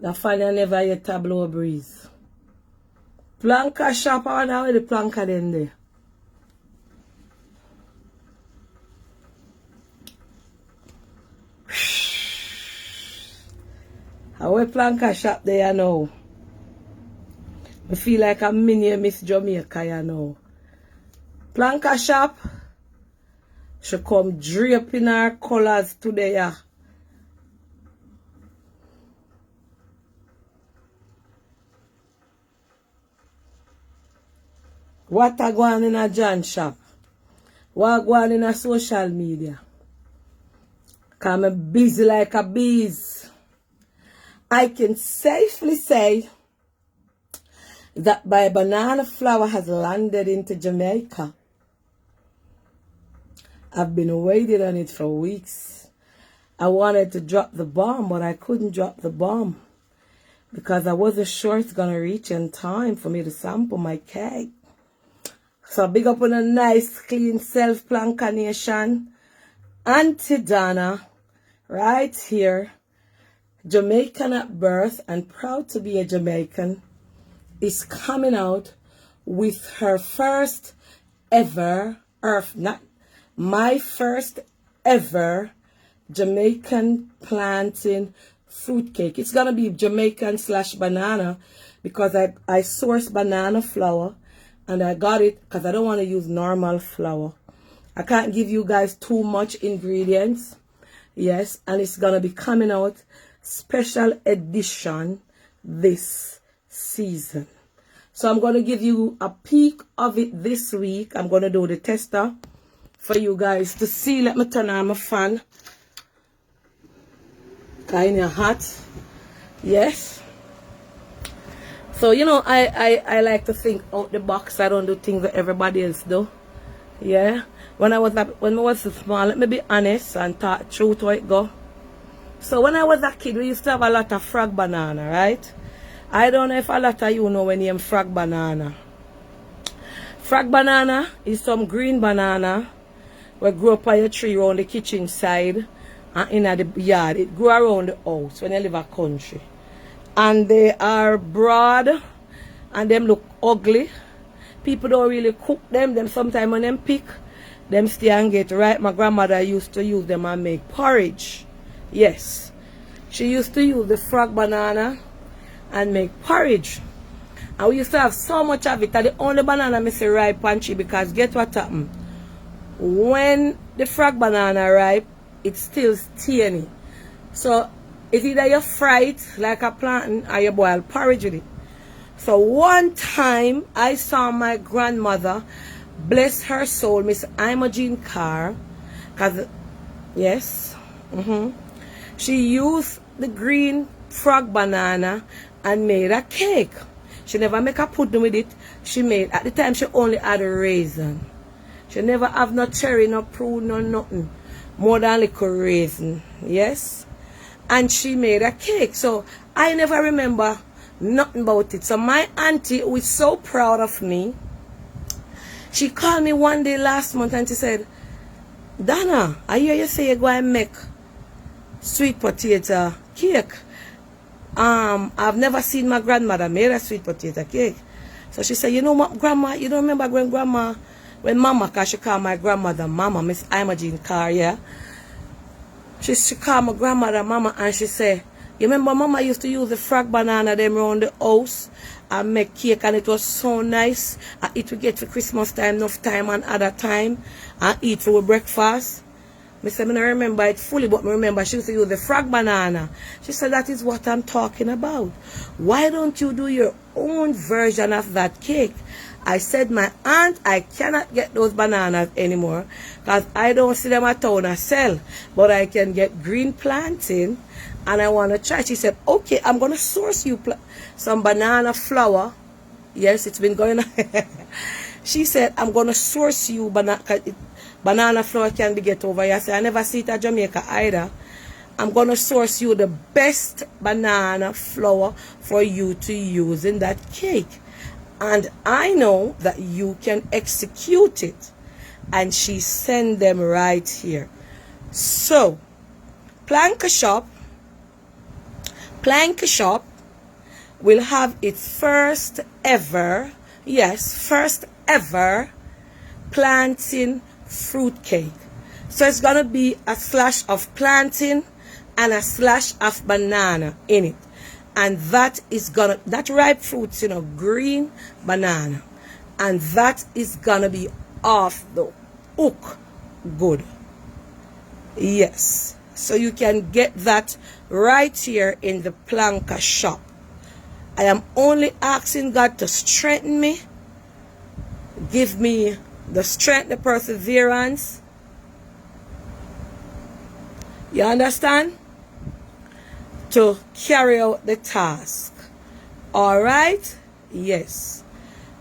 The fan never yet a blow breeze. Planka shop, I wonder where the planka then there. How planka shop there now? I feel like a mini Miss Jamaica, you know. Planka shop, she come drape in her colors today, yeah. What a go on in a John shop? What go on in a social media? Cause I'm busy like a bees. I can safely say that my banana flower has landed into Jamaica. I've been waiting on it for weeks. I wanted to drop the bomb, but I couldn't drop the bomb because I wasn't sure it's going to reach in time for me to sample my cake. So big up on a nice, clean self-planka nation. Auntie Donna, right here, Jamaican at birth and proud to be a Jamaican, is coming out with her first ever, my first ever Jamaican plantain fruitcake. It's gonna be Jamaican / banana because I sourced banana flour and I got it because I don't want to use normal flour. I can't give you guys too much ingredients. Yes, and it's gonna be coming out special edition this season. So I'm going to give you a peek of it this week. I'm going to do the tester for you guys to see. Let me turn on my fan. Kind of hot. Yes. So, you know, I like to think out the box. I don't do things that everybody else do. Yeah. When I was small, let me be honest and talk truth how it go. So when I was a kid, we used to have a lot of frog banana, right? I don't know if a lot of you know when you frog banana. Frog banana is some green banana we grow up on your tree around the kitchen side and in the yard. It grew around the house when you live in a country. And they are broad and them look ugly. People don't really cook them. Them sometimes when them pick, them stay and get right. My grandmother used to use them and make porridge. Yes, she used to use the frog banana and make porridge. And we used to have so much of it. And the only banana I say ripe and tree because get what happened? When the frog banana ripe, it's still steamy. So it's either you fry it like a plantain or you boil porridge with it. So one time I saw my grandmother, bless her soul, Miss Imogen Carr, because yes, she used the green frog banana and made a cake. She never make a pudding with it. She made, at the time she only had a raisin. She never have no cherry, no prune, no nothing. More than little raisin. Yes? And she made a cake. So I never remember nothing about it. So my auntie, who is so proud of me, she called me one day last month and she said, Donna, I hear you say you go and make sweet potato cake. I've never seen my grandmother make a sweet potato cake. So she said, you know what, grandma, you don't remember when mama, because she called my grandmother mama, Miss Imogen Carr, yeah? She called my grandmother mama and she said, you remember mama used to use the frog banana them around the house and make cake and it was so nice. And it would get for Christmas time, enough time and other time and eat for breakfast. I said, I don't remember it fully, but I remember she used to use the frog banana. She said, that is what I'm talking about. Why don't you do your own version of that cake? I said, my aunt, I cannot get those bananas anymore because I don't see them at town or sell. But I can get green plantain and I want to try. She said, okay, I'm going to source you some banana flour. Yes, it's been going on. She said, I'm going to source you banana flour can be get over here. I said, I never see it at Jamaica either. I'm going to source you the best banana flour for you to use in that cake. And I know that you can execute it. And she sent them right here. So, Planka Shop will have its first ever, yes, first ever plantain fruitcake. So it's gonna be a slash of plantain and a slash of banana in it. And that ripe fruits, green banana. And that is gonna be off the hook good. Yes. So you can get that right here in the Planka shop. I am only asking God to strengthen me. Give me the strength, the perseverance. You understand? To carry out the task. Alright? Yes.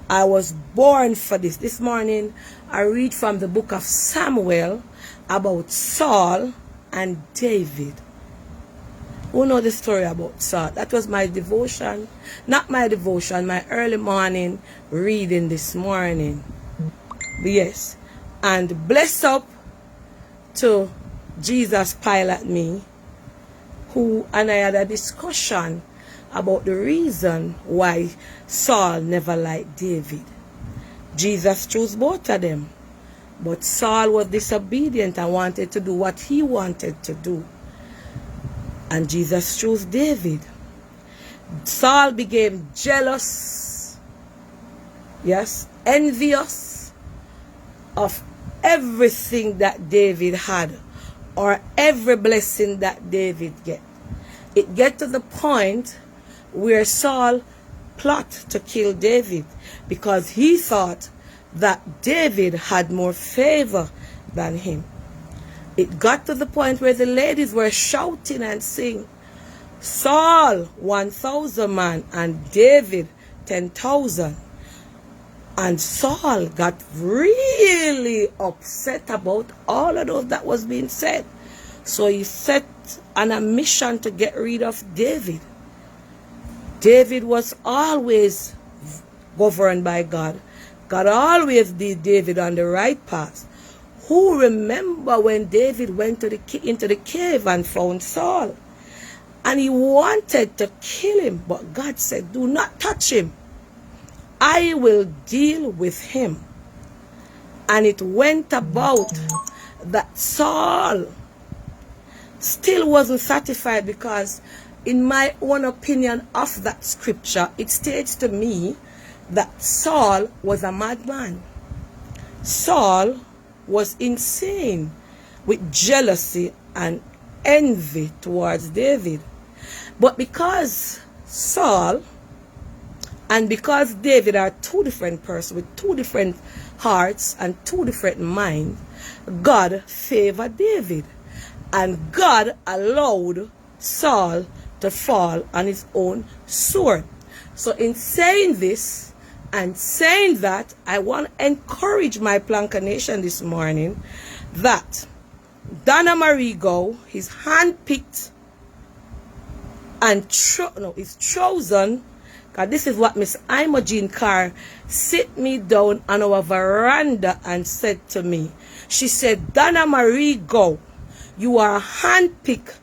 I was born for this. This morning I read from the book of Samuel about Saul and David. Who know the story about Saul? That was my devotion. Not my devotion, my early morning reading this morning. Yes. And bless up to Jesus Pilate me, who and I had a discussion about the reason why Saul never liked David. Jesus chose both of them. But Saul was disobedient and wanted to do what he wanted to do. And Jesus chose David. Saul became jealous, yes, envious of everything that David had, or every blessing that David get. It get to the point where Saul plot to kill David because he thought that David had more favor than him. It got to the point where the ladies were shouting and saying, Saul 1,000 man and David 10,000. And Saul got really upset about all of those that was being said. So he set on a mission to get rid of David. David was always governed by God. God always did David on the right path. Who remember when David went into the cave and found Saul? And he wanted to kill him, but God said, do not touch him. I will deal with him. And it went about that Saul still wasn't satisfied, because in my own opinion of that scripture, it states to me that Saul was a madman. Saul was insane with jealousy and envy towards David. But because Saul and because David are two different persons with two different hearts and two different minds, God favored David. And God allowed Saul to fall on his own sword. So in saying this and saying that, I want to encourage my Planka Nation this morning that Donna Marie Go is handpicked and is chosen. Because this is what Miss Imogen Carr sit me down on our veranda and said to me. She said, Donna Marie Go, you are handpicked,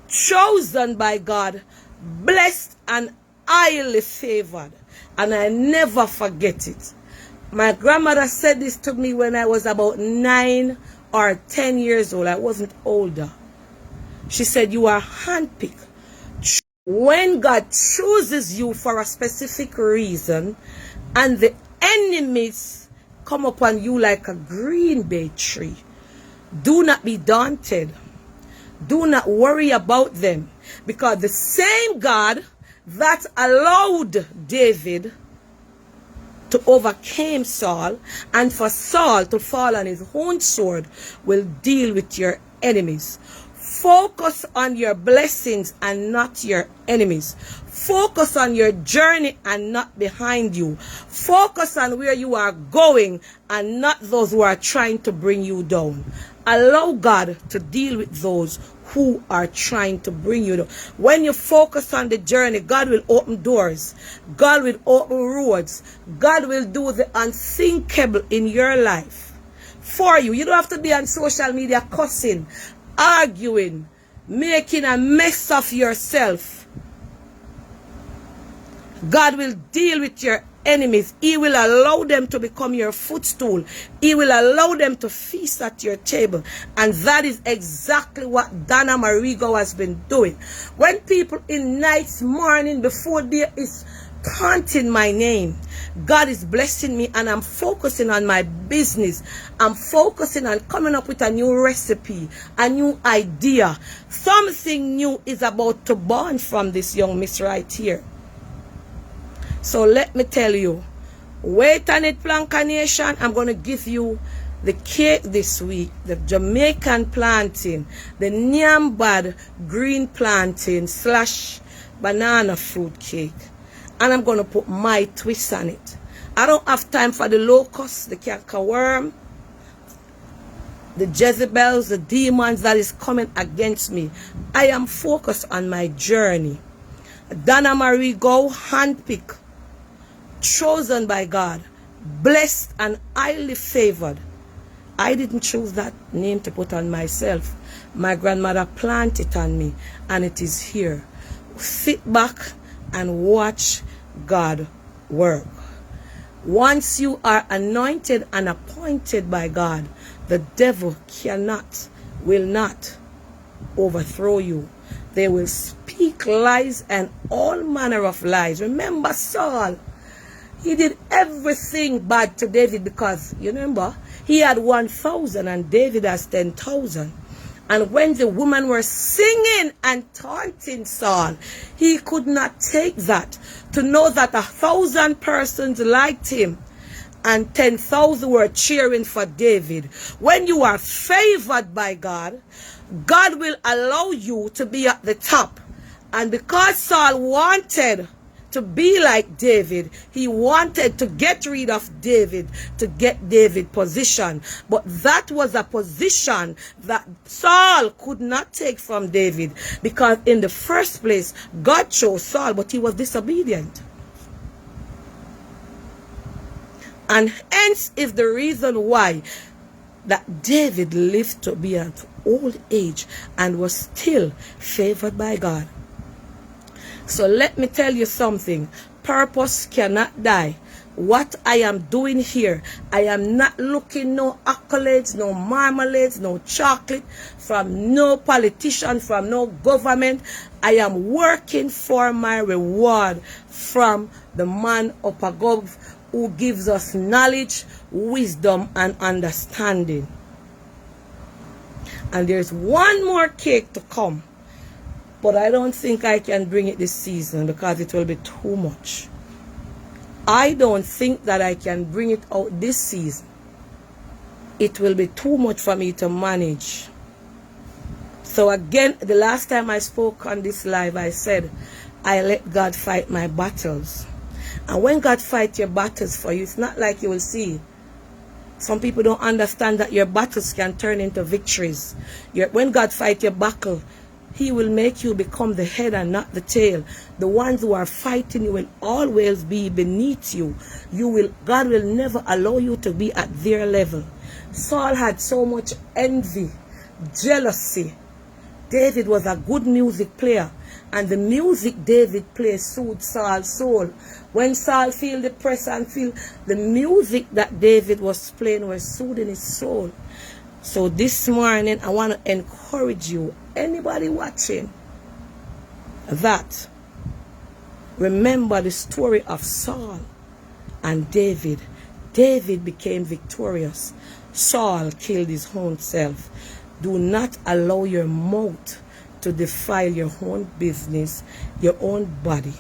chosen by God, blessed and highly favored. And I never forget it. My grandmother said this to me when I was about 9 or 10 years old. I wasn't older. She said, you are handpicked. When God chooses you for a specific reason and the enemies come upon you like a green bay tree, do not be daunted. Do not worry about them, because the same God that allowed David to overcome Saul and for Saul to fall on his own sword will deal with your enemies. Focus on your blessings and not your enemies. Focus on your journey and not behind you. Focus on where you are going and not those who are trying to bring you down. Allow God to deal with those who are trying to bring you down. When you focus on the journey, God will open doors. God will open roads. God will do the unthinkable in your life for you. You don't have to be on social media cussing, arguing, making a mess of yourself. God will deal with your enemies. He will allow them to become your footstool. He will allow them to feast at your table. And that is exactly what Donna Marigo has been doing. When people in nights, morning, before there is taunting my name, God is blessing me, and I'm focusing on my business. I'm focusing on coming up with a new recipe, a new idea. Something new is about to born from this young miss right here. So let me tell you, wait on it, Planka Nation. I'm going to give you the cake this week, the Jamaican plantain, the Nyambad green plantain / banana fruit cake. And I'm going to put my twist on it. I don't have time for the locusts, the cankerworm, the Jezebels, the demons that is coming against me. I am focused on my journey. Donna Marigo, handpicked, chosen by God, blessed and highly favored. I didn't choose that name to put on myself. My grandmother planted it on me, and it is here. Sit back and watch God work. Once you are anointed and appointed by God, the devil cannot, will not overthrow you. They will speak lies and all manner of lies. Remember Saul? He did everything bad to David because, you remember, he had 1,000 and David has 10,000. And when the women were singing and taunting Saul, he could not take that. To know that 1,000 persons liked him and 10,000 were cheering for David. When you are favored by God, God will allow you to be at the top. And because Saul wanted to be like David, he wanted to get rid of David, to get David position. But that was a position that Saul could not take from David, because in the first place, God chose Saul, but he was disobedient. And hence is the reason why that David lived to be at old age and was still favored by God. So let me tell you something. Purpose cannot die. What I am doing here, I am not looking no accolades, no marmalades, no chocolate from no politician, from no government. I am working for my reward from the man up above, who gives us knowledge, wisdom, and understanding. And there's one more cake to come. But I don't think I can bring it this season because it will be too much. I don't think that I can bring it out this season. It will be too much for me to manage. So again, the last time I spoke on this live, I said, I let God fight my battles. And when God fights your battles for you, it's not like you will see. Some people don't understand that your battles can turn into victories. When God fights your battle, He will make you become the head and not the tail. The ones who are fighting you will always be beneath you. God will never allow you to be at their level. Saul had so much envy, jealousy. David was a good music player, and the music David played soothed Saul's soul. When Saul feel depressed and feel the music that David was playing was soothing his soul. So this morning, I want to encourage you, anybody watching, that remember the story of Saul and David. David became victorious. Saul killed his own self. Do not allow your mouth to defile your own business, your own body.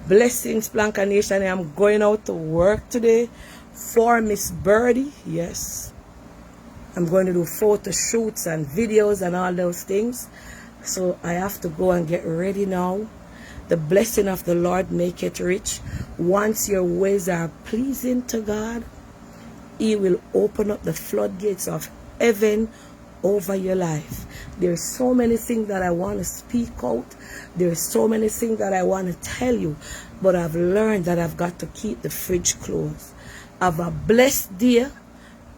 Blessings, Planka Nation. I am going out to work today for Miss Birdie. Yes. I'm going to do photo shoots and videos and all those things. So I have to go and get ready now. The blessing of the Lord make it rich. Once your ways are pleasing to God, He will open up the floodgates of heaven over your life. There's so many things that I want to speak out. There's so many things that I want to tell you. But I've learned that I've got to keep the fridge closed. Have a blessed day.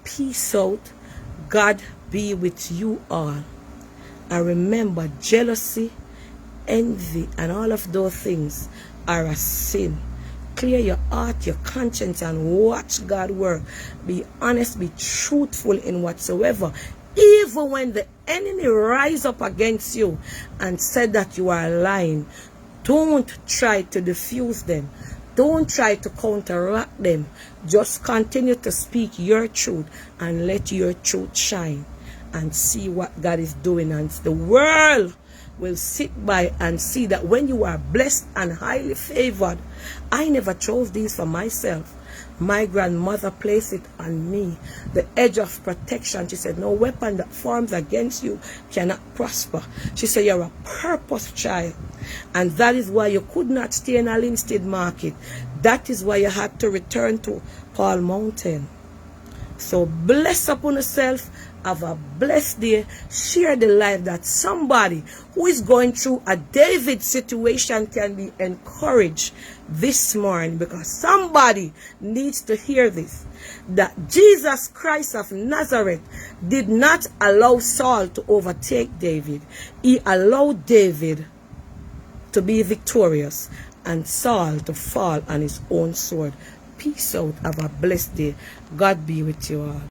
Peace out. God be with you all. And remember, jealousy, envy, and all of those things are a sin. Clear your heart, your conscience, and watch God work. Be honest, be truthful in whatsoever. Even when the enemy rise up against you and said that you are lying, don't try to diffuse them. Don't try to counteract them. Just continue to speak your truth and let your truth shine, and see what God is doing. And the world will sit by and see that when you are blessed and highly favored. I never chose these for myself. My grandmother placed it on me, the edge of protection. She said, no weapon that forms against you cannot prosper. She said, you're a purpose child. And that is why you could not stay in a Linstead market. That is why you had to return to Paul Mountain. So bless upon yourself. Have a blessed day. Share the life that somebody who is going through a David situation can be encouraged this morning, because somebody needs to hear this, that Jesus Christ of Nazareth did not allow Saul to overtake David. He allowed David to be victorious and Saul to fall on his own sword. Peace out. Have a blessed day. God be with you all.